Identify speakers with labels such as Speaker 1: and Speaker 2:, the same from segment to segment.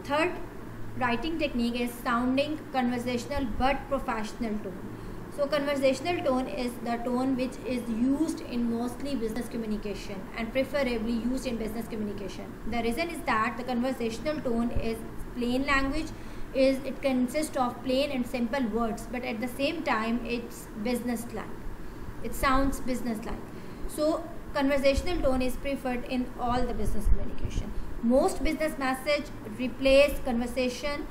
Speaker 1: third writing technique is sounding conversational but professional tone. So conversational tone is the tone which is used in mostly business communication and preferably used in business communication. The reason is that the conversational tone is plain language, it consists of plain and simple words, but at the same time it's business like. It sounds business like. So conversational tone is preferred in all the business communication. Most business message replace conversation.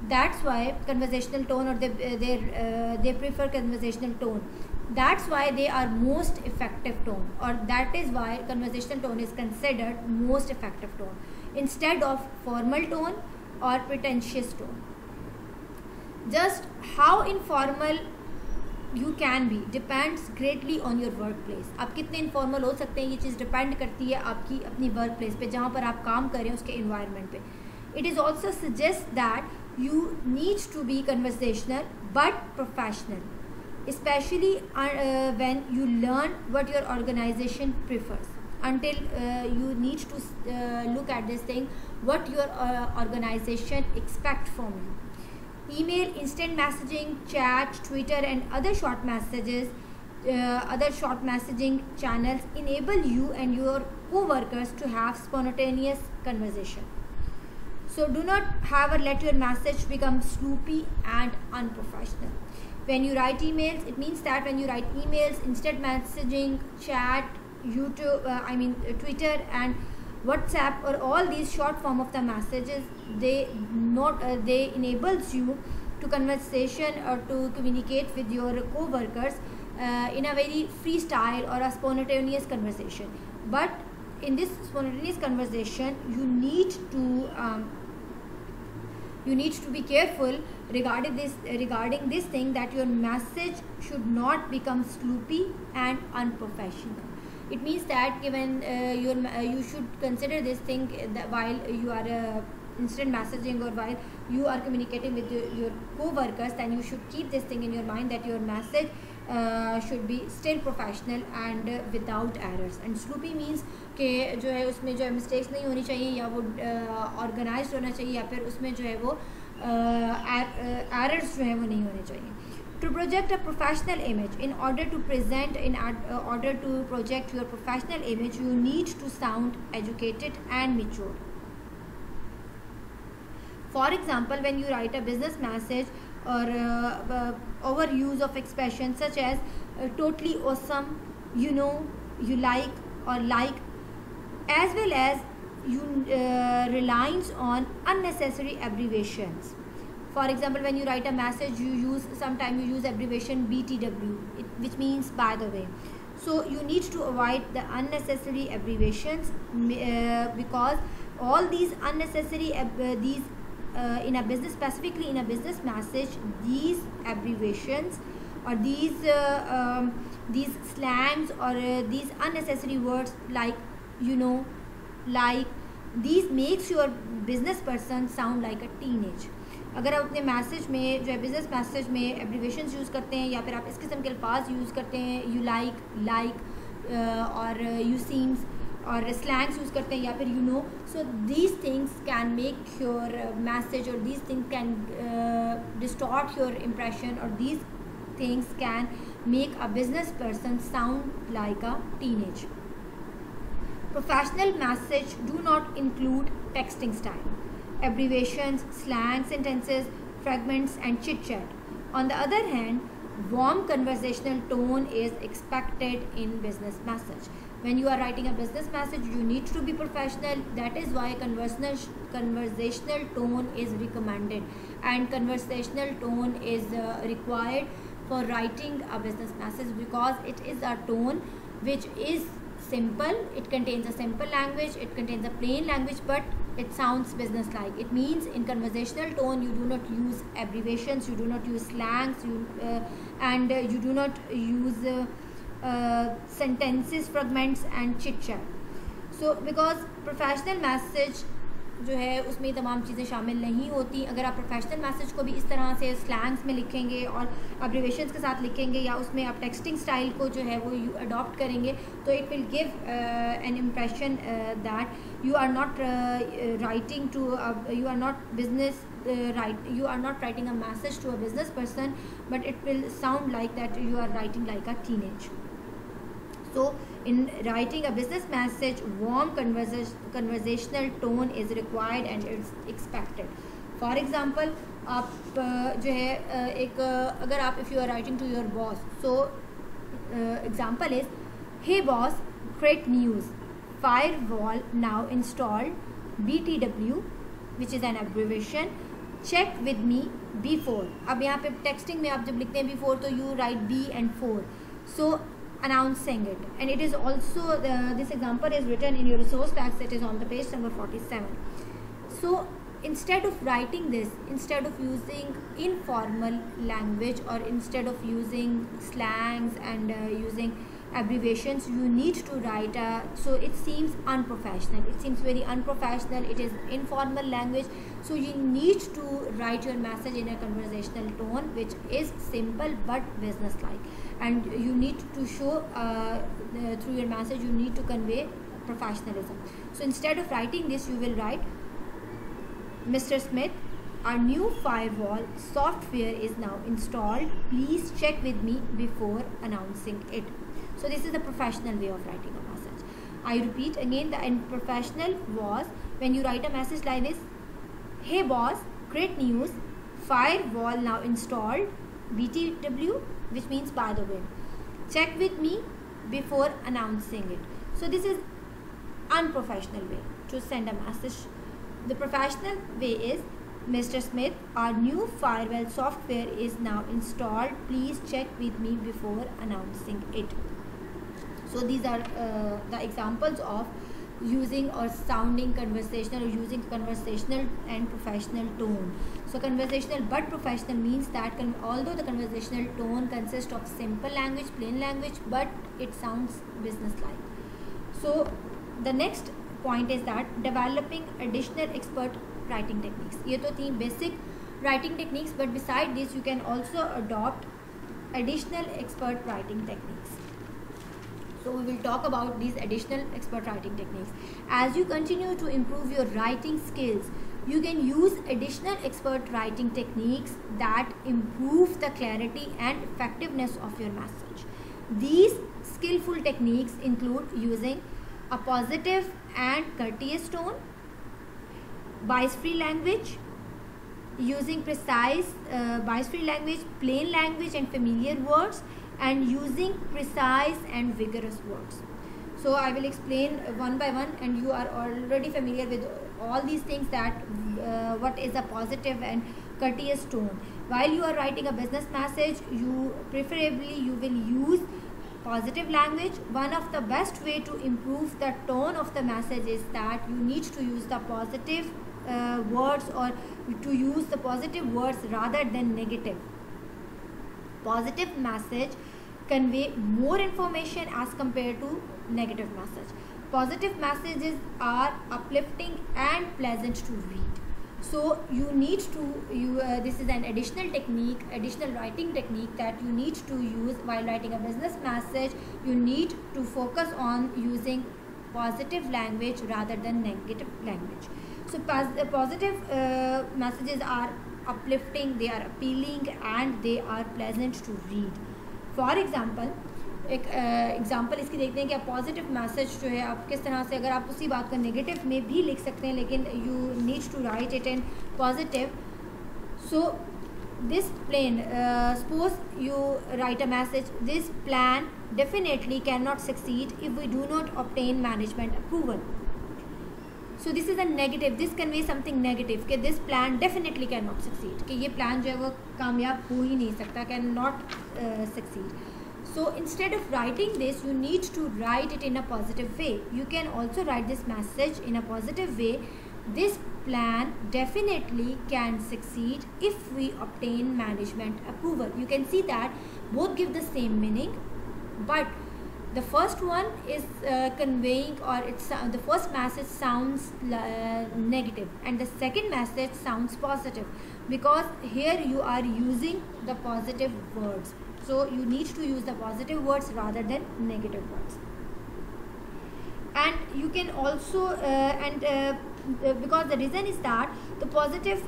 Speaker 1: That's why conversational tone, or they prefer conversational tone. That's why they are most effective tone, or that is why conversational tone is considered most effective tone instead of formal tone or pretentious tone. Just how informal you can be depends greatly on your workplace. आप कितने informal हो सकते हैं, ये चीज़ depend करती है आपकी अपनी workplace पे, जहाँ पर आप काम कर रहे हैं उसके environment पे. It is also suggests that you need to be conversational but professional, especially when you learn what your organization prefers. Until you need to look at this thing, what your organization expect from you. Email, instant messaging, chat, Twitter and other short messages, other short messaging channels enable you and your co-workers to have spontaneous conversation. So do not ever let your message become sloppy and unprofessional. When you write emails, it means that when you write emails, instant messaging, chat, YouTube, Twitter and WhatsApp, or all these short form of the messages, they enables you to conversation or to communicate with your co-workers in a very freestyle or a spontaneous conversation. But in this spontaneous conversation, you need to be careful regarding this thing, that your message should not become sloppy and unprofessional. It means that given you should consider this thing that while you are instant messaging or while you are communicating with your co-workers, then you should keep this thing in your mind that your message should be still professional and without errors. And sloppy means कि जो है उसमें जो है mistakes नहीं होनी चाहिए, या वो ऑर्गेनाइज्ड होना चाहिए, या फिर उसमें जो है वो errors जो है वो नहीं होने चाहिए. To project a professional image, in order to project your professional image, you need to sound educated and mature. For example, when you write a business message, or overuse of expressions such as totally awesome, you know, you like, or like, as well as you reliance on unnecessary abbreviations. For example, when you write a message, sometimes you use abbreviation BTW, which means by the way. So you need to avoid the unnecessary abbreviations, because all these unnecessary in a business, specifically in a business message, these abbreviations or these slangs or these unnecessary words like, you know, like, these makes your business person sound like a teenage. अगर आप अपने message में जो है business message में abbreviations use करते हैं, या फिर आप इस किस्म के अल्फाज यूज़ करते हैं, यू लाइक और यू सीम्स, और स्लैंग्स यूज़ करते हैं, या फिर you know, so these things can make your message, और these things can distort your impression, और these things can make a business person sound like a teenage. Professional message do not include texting style, abbreviations, slang, sentences, fragments and chit-chat. On the other hand, warm conversational tone is expected in business message. When you are writing a business message, you need to be professional. That is why conversational tone is recommended, and conversational tone is required for writing a business message, because it is a tone which is simple. It contains a simple language, it contains a plain language, but it sounds business like. It means in conversational tone you do not use abbreviations, you do not use slangs, and you do not use sentences, fragments and chit chat. So because professional message जो है उसमें तमाम चीज़ें शामिल नहीं होती। अगर आप प्रोफेशनल मैसेज को भी इस तरह से स्लैंग्स में लिखेंगे और अब्रिवेशंस के साथ लिखेंगे या उसमें आप टेक्सटिंग स्टाइल को जो है वो अडॉप्ट करेंगे तो it will give an impression that you are not writing to you are not business you are not writing a message to a business person, but it will sound like that you are writing like a teenage. So in writing a business message, warm conversational tone is required and it's expected. For example, आप जो है एक अगर आप if you are writing to your boss, so example is, hey boss, great news, firewall now installed, BTW, which is an abbreviation, check with me before. अब यहाँ पे texting में आप जब लिखते हैं before तो you write B and for, so announcing it. And it is also this example is written in your resource packs, it is on the page number 47. So instead of writing this, instead of using informal language or instead of using slangs and using abbreviations, you need to write so it seems unprofessional, it seems very unprofessional, it is informal language, so you need to write your message in a conversational tone which is simple but business like, and you need to show through your message you need to convey professionalism. So instead of writing this, you will write, Mr. Smith, our new firewall software is now installed, please check with me before announcing it. So this is the professional way of writing a message. I repeat again, the unprofessional was when you write a message like this, hey boss, great news, firewall now installed, BTW, which means by the way, check with me before announcing it. So this is unprofessional way to send a message. The professional way is, Mr. Smith, our new firewall software is now installed, please check with me before announcing it. So these are the examples of using or sounding conversational or using conversational and professional tone. So conversational but professional means that although the conversational tone consists of simple language, plain language, but it sounds business-like. So the next point is that developing additional expert writing techniques. ये तो थी basic writing techniques, but beside this you can also adopt additional expert writing techniques. So we will talk about these additional expert writing techniques. As you continue to improve your writing skills, you can use additional expert writing techniques that improve the clarity and effectiveness of your message. These skillful techniques include using a positive and courteous tone, bias-free language, using precise bias-free language, plain language and familiar words, and using precise and vigorous words. So I will explain one by one, and you are already familiar with all these things, that what is a positive and courteous tone. While you are writing a business message, you preferably will use positive language. One of the best way to improve the tone of the message is that you need to use the positive words, or to use the positive words rather than negative. Positive message convey more information as compared to negative message. Positive messages are uplifting and pleasant to read. So you need to this is an additional technique, additional writing technique that you need to use while writing a business message. You need to focus on using positive language rather than negative language. So positive messages are uplifting, they are appealing, and they are pleasant to read. For example एक example इसकी देखते हैं कि आप positive message जो है आप किस तरह से, अगर आप उसी बात को नेगेटिव में भी लिख सकते हैं, लेकिन you need to write it in positive. So this plane, suppose you write a message, this plan definitely cannot succeed if we do not obtain management approval. So this is a negative, this conveys something negative कि this plan definitely cannot succeed, कि ये plan जो है वो कामयाब हो ही नहीं सकता, cannot succeed. So instead of writing this, you need to write it in a positive way. You can also write this message in a positive way. This plan definitely can succeed if we obtain management approval. You can see that both give the same meaning, but The first one is conveying, or it's the first message sounds negative, and the second message sounds positive, because here you are using the positive words. So you need to use the positive words rather than negative words. And you can also because the reason is that the positive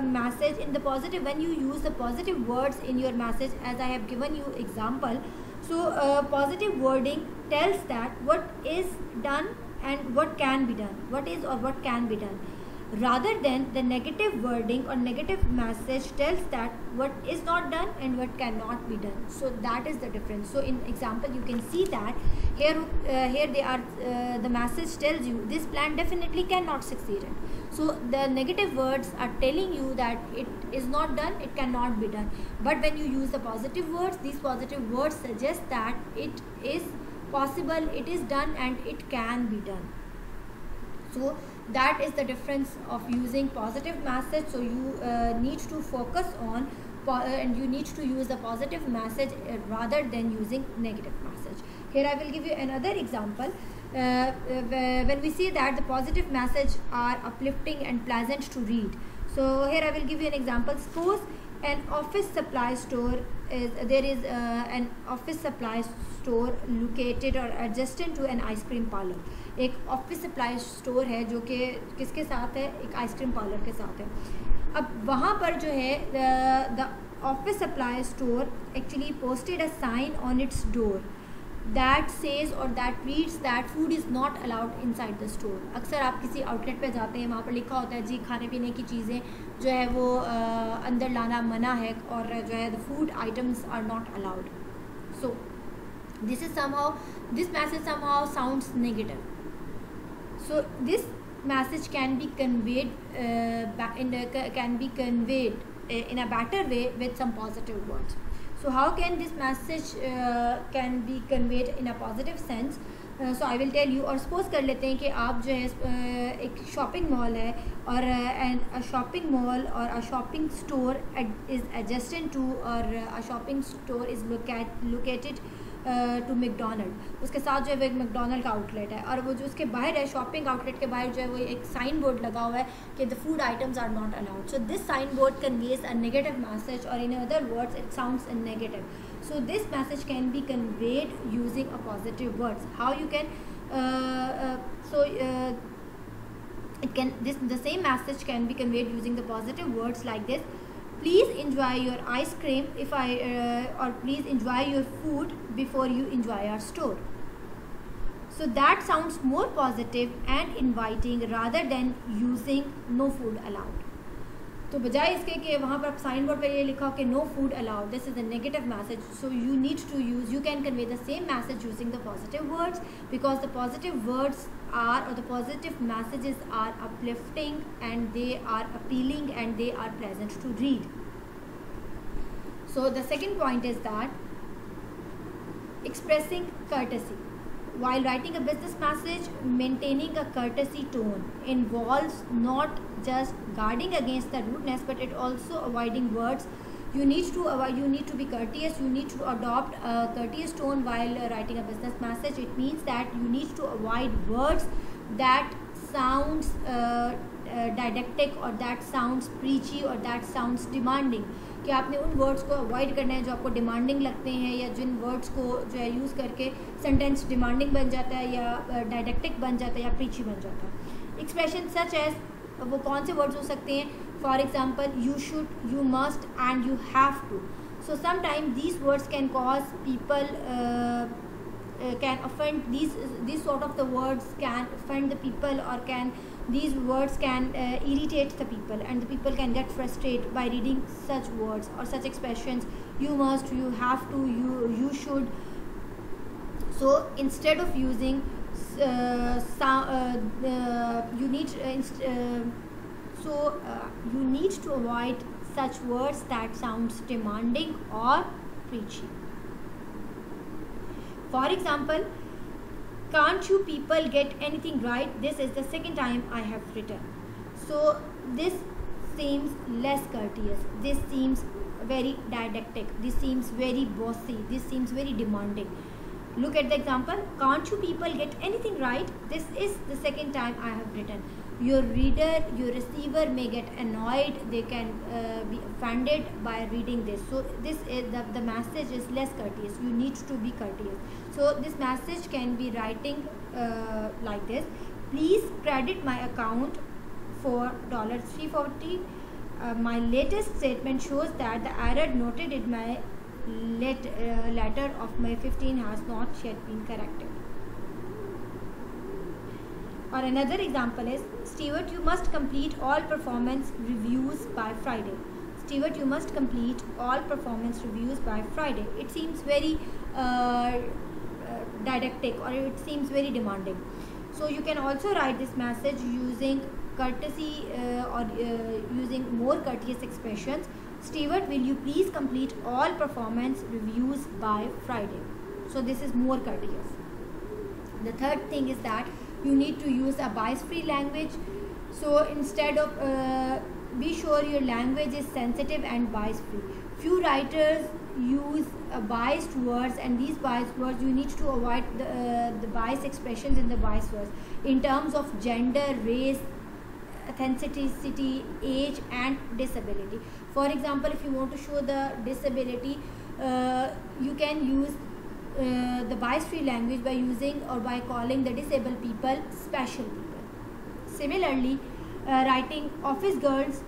Speaker 1: message, in the positive, when you use the positive words in your message, as I have given you example, so positive wording tells that what is done and what can be done, what is or what can be done, rather than the negative wording or negative message tells that what is not done and what cannot be done. So that is the difference. So in example you can see that here they are the message tells you this plan definitely cannot succeed. So the negative words are telling you that it is not done, it cannot be done. But when you use the positive words, these positive words suggest that it is possible, it is done, and it can be done. So that is the difference of using positive message. So you need to focus on and you need to use the positive message rather than using negative message. Here I will give you another example. When we say that the positive message are uplifting and pleasant to read. So here I will give you an example. Suppose an office supply store is an office supply store located or adjacent to an ice cream parlor. एक office supply store है जो कि किसके साथ है, एक ice cream parlour के साथ है. अब वहाँ पर जो है the office supply store actually posted a sign on its door that says और that reads that food is not allowed inside the store. अक्सर आप किसी आउटलेट पे जाते हैं, वहाँ पर लिखा होता है जी खाने पीने की चीज़ें जो है वो अंदर लाना मना है और जो है the food items are not allowed. So this message somehow sounds negative. So this message can be conveyed in a better way with some positive words. So how can this message can be conveyed in a positive sense? So I will tell you. और suppose कर लेते हैं कि आप जो है एक shopping mall है और a shopping mall or a shopping store is adjacent to or a shopping store is located to McDonald. उसके साथ जो है वो एक मैकडोनल्ड का आउटलेट है और वो जो उसके बाहर है, शॉपिंग आउटलेट के बाहर जो है वो एक साइन बोर्ड लगा हुआ है कि the food items are not allowed. So this sign board conveys a negative message और in other words it sounds in negative. So this message can be conveyed using a positive words. How you can the same message can be conveyed using the positive words like this: please enjoy your ice cream or please enjoy your food before you enjoy our store. So that sounds more positive and inviting rather than using no food allowed. तो बजाय इसके कि वहाँ पर sign board पर ये लिखा हो कि no food allowed, this is a negative message. So you need to use, you can convey the same message using the positive words, because the positive words are or the positive messages are uplifting and they are appealing and they are pleasant to read. So the second point is that expressing courtesy. While writing a business message, maintaining a courtesy tone involves not just guarding against the rudeness, but it also avoiding words. You need to be courteous. You need to adopt a courteous tone while writing a business message. It means that you need to avoid words that sounds didactic or that sounds preachy or that sounds demanding. कि आपने उन words को avoid करना है जो आपको demanding लगते हैं या जिन वर्ड्स को जो है यूज़ करके सेंटेंस डिमांडिंग बन जाता है या डायडेक्टिक बन जाता है या प्रीची बन जाता है. एक्सप्रेशन सच एज, वो कौन से वर्ड्स हो सकते हैं? For example, you should, you must and you have to. So sometime these words can cause people can offend. These sort of the words can offend the people, or these words can irritate the people, and the people can get frustrated by reading such words or such expressions. You must, you have to, you should. So instead of using you need to avoid such words that sounds demanding or preachy. For example, can't you people get anything right? This is the second time I have written. So this seems less courteous. This seems very didactic. This seems very bossy. This seems very demanding. Look at the example. Can't you people get anything right? This is the second time I have written. Your reader, your receiver may get annoyed. They can be offended by reading this. So this is the message is less courteous. You need to be courteous. So this message can be writing like this. Please credit my account for $340. My latest statement shows that the error noted in my letter of May 15 has not yet been corrected. Or another example is, Stewart, you must complete all performance reviews by Friday. Stewart, you must complete all performance reviews by Friday. It seems very didactic, or it seems very demanding. So you can also write this message using courtesy or using more courteous expressions. Stewart, will you please complete all performance reviews by Friday? So this is more courteous. The third thing is that you need to use a bias-free language. So instead of be sure your language is sensitive and bias-free. Few writers use biased words, and these biased words you need to avoid the biased expressions in the biased words in terms of gender, race, ethnicity, age and disability. For example, if you want to show the disability, you can use the bias-free language by using or by calling the disabled people special people. Similarly, writing office girls,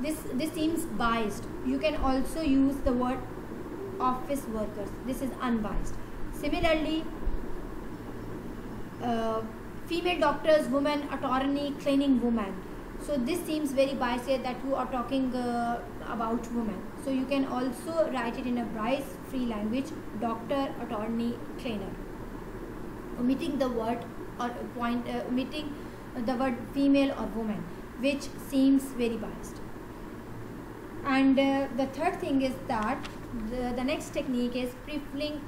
Speaker 1: this seems biased. You can also use the word office workers. This is unbiased. Similarly, female doctors, woman attorney, cleaning woman. So this seems very biased here that you are talking about women. So you can also write it in a bias-free language: doctor, attorney, cleaner, omitting the word or omitting the word female or woman, which seems very biased. And the third thing is that the next technique is preferring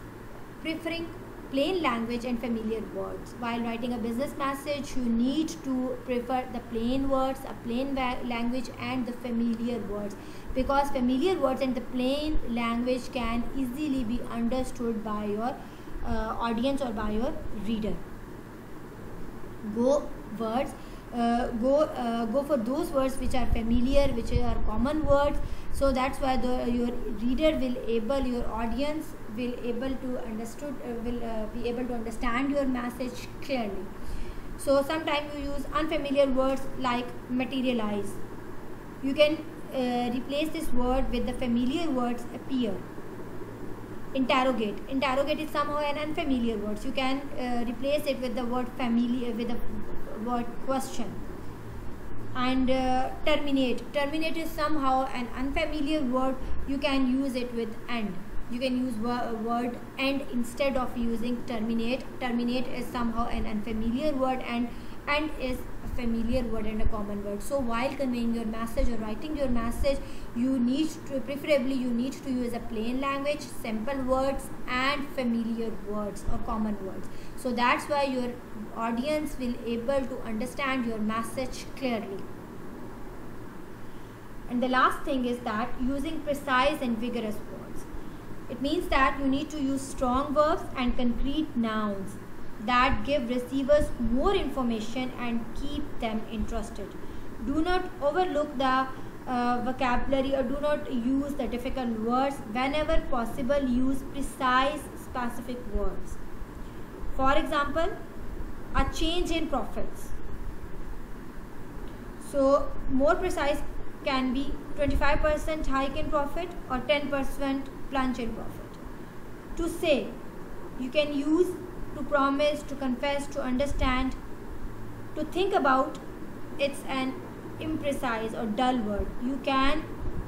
Speaker 1: plain language and familiar words. While writing a business message, you need to prefer the plain words, a plain language and the familiar words, because familiar words and the plain language can easily be understood by your audience or by your reader. Go for those words which are familiar, which are common words. So that's why your reader your audience will be able to understand your message clearly. So sometimes you use unfamiliar words like materialize. You can replace this word with the familiar words appear. Interrogate is somehow an unfamiliar word. You can replace it with the word familiar, with the word question. And terminate is somehow an unfamiliar word. You can use it with end. You can use word end instead of using terminate. Terminate is somehow an unfamiliar word, and end is a familiar word and a common word. So while conveying your message or writing your message, preferably you need to use a plain language, simple words and familiar words or common words. So that's why your audience will able to understand your message clearly. And the last thing is that using precise and vigorous words. It means that you need to use strong verbs and concrete nouns that give receivers more information and keep them interested. Do not overlook the vocabulary, or do not use the difficult words. Whenever possible, use precise, specific words. For example, a change in profits. So more precise can be 25% hike in profit or 10% plunge in profit. To say, you can use to promise, to confess, to understand. To think about, it's an imprecise or dull word. You can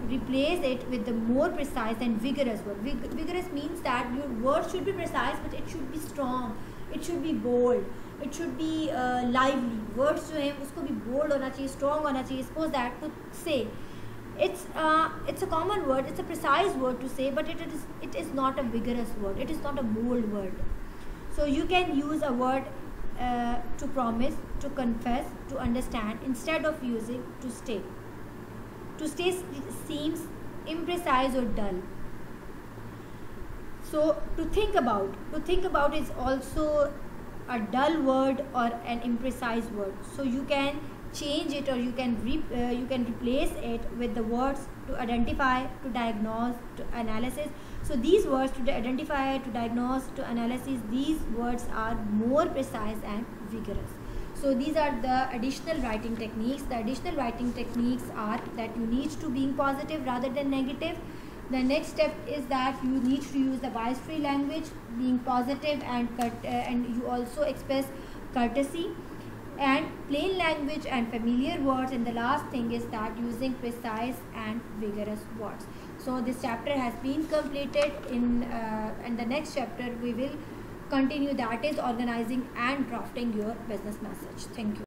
Speaker 1: replace it with the more precise and vigorous word. Vigorous means that your word should be precise, but it should be strong, it should be bold, it should be lively. Words जो हैं उसको भी bold होना चाहिए, strong होना चाहिए. Suppose that to say, it's a common word, it's a precise word to say, but it is not a vigorous word, it is not a bold word. So you can use a word to promise, to confess, to understand, instead of using to stay. To stay seems imprecise or dull. So to think about is also a dull word or an imprecise word. So you can change it, or you can replace it with the words to identify, to diagnose, to analysis. So these words, to identify, to diagnose, to analysis, these words are more precise and vigorous. So these are the additional writing techniques. The additional writing techniques are that you need to being positive rather than negative. The next step is that you need to use the bias-free language, being positive, and you also express courtesy and plain language and familiar words. And the last thing is that using precise and vigorous words. So this chapter has been completed. In the next chapter we will continue, that is organizing and drafting your business message. Thank you.